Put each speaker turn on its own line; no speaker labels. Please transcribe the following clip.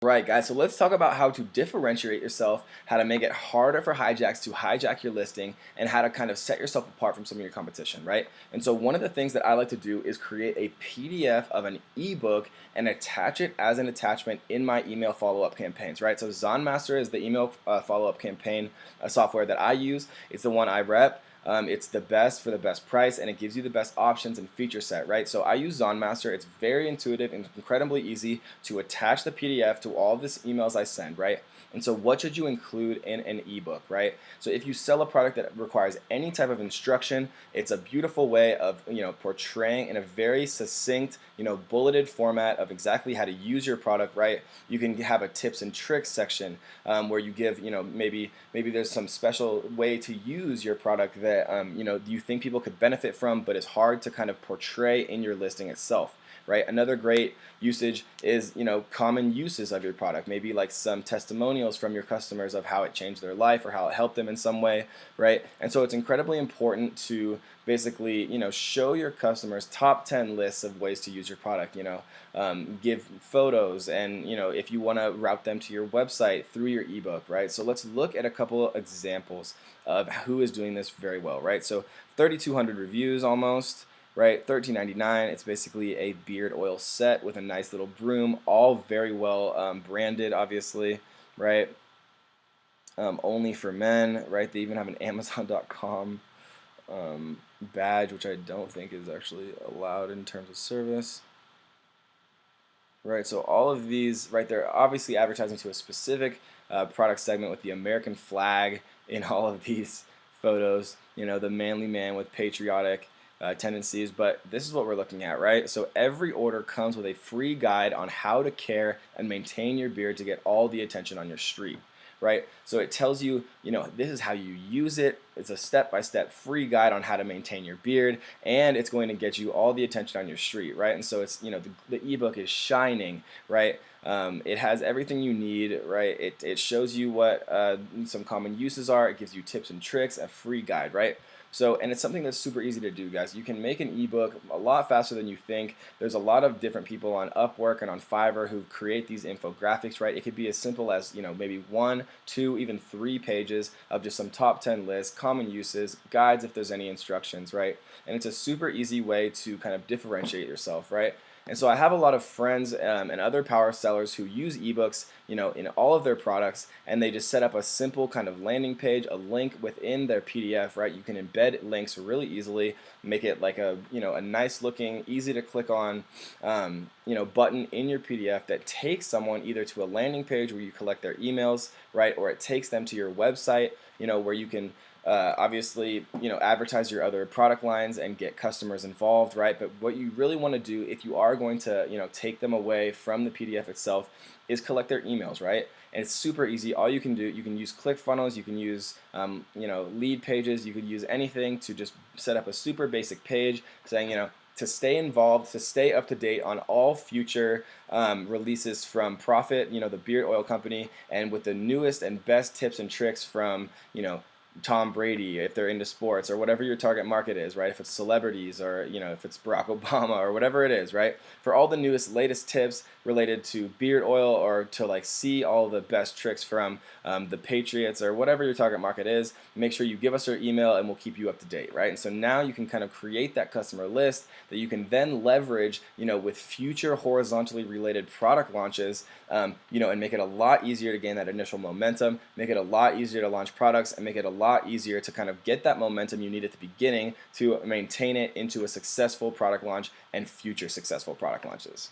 Right, guys. So let's talk about how to differentiate yourself, how to make it harder for hijacks to hijack your listing, and how to kind of set yourself apart from some of your competition, right? And so one of the things that I like to do is create a PDF of an ebook and attach it as an attachment in my email follow-up campaigns, right? So ZonMaster is the email follow-up campaign software that I use. It's the one I rep. It's the best for the best price, and it gives you the best options and feature set, right? So I use ZonMaster. It's very intuitive and incredibly easy to attach the PDF to all of these emails I send, right? And so what should you include in an ebook, right? So if you sell a product that requires any type of instruction, it's a beautiful way of, portraying in a very succinct, bulleted format of exactly how to use your product, right? You can have a tips and tricks section where you give, maybe there's some special way to use your product that, you think people could benefit from, but it's hard to kind of portray in your listing itself. Right. Another great usage is, common uses of your product, maybe like some testimonials from your customers of how it changed their life or how it helped them in some way, right? And so it's incredibly important to basically, show your customers top 10 lists of ways to use your product, give photos, and, if you want to route them to your website through your ebook, right? So let's look at a couple of examples of who is doing this very well, right? So 3,200 reviews almost, right? $13.99. It's basically a beard oil set with a nice little broom, all very well branded, obviously, right? Only for men, right? They even have an Amazon.com badge, which I don't think is actually allowed in terms of service. Right, so all of these, right, they're obviously advertising to a specific product segment with the American flag in all of these photos, the manly man with patriotic tendencies, but this is what we're looking at, right? So every order comes with a free guide on how to care and maintain your beard to get all the attention on your street, right? So it tells you, this is how you use it. It's a step-by-step free guide on how to maintain your beard, and it's going to get you all the attention on your street, right? And so it's, the ebook is shining, right? It has everything you need, right? It shows you what some common uses are. It gives you tips and tricks, a free guide, right? So, and it's something that's super easy to do, guys. You can make an ebook a lot faster than you think. There's a lot of different people on Upwork and on Fiverr who create these infographics, right? It could be as simple as, maybe 1, 2, even 3 pages of just some top 10 lists, common uses, guides if there's any instructions, right? And it's a super easy way to kind of differentiate yourself, right? And so I have a lot of friends and other power sellers who use ebooks, in all of their products, and they just set up a simple kind of landing page, a link within their PDF, right? You can embed links really easily, make it like a, a nice looking, easy to click on, button in your PDF that takes someone either to a landing page where you collect their emails, right? Or it takes them to your website, where you can obviously, advertise your other product lines and get customers involved, right? But what you really want to do if you are going to, take them away from the PDF itself is collect their emails, right? And it's super easy. All you can do, you can use ClickFunnels, you can use, lead pages, you could use anything to just set up a super basic page saying, to stay involved, to stay up to date on all future releases from Profit, the beard oil company, and with the newest and best tips and tricks from, Tom Brady, if they're into sports, or whatever your target market is, right? If it's celebrities, or if it's Barack Obama, or whatever it is, right? For all the newest, latest tips related to beard oil, or to like see all the best tricks from the Patriots, or whatever your target market is, make sure you give us your email and we'll keep you up to date, right? And so now you can kind of create that customer list that you can then leverage, with future horizontally related product launches, and make it a lot easier to gain that initial momentum, make it a lot easier to launch products, and make it a lot easier to kind of get that momentum you need at the beginning to maintain it into a successful product launch and future successful product launches.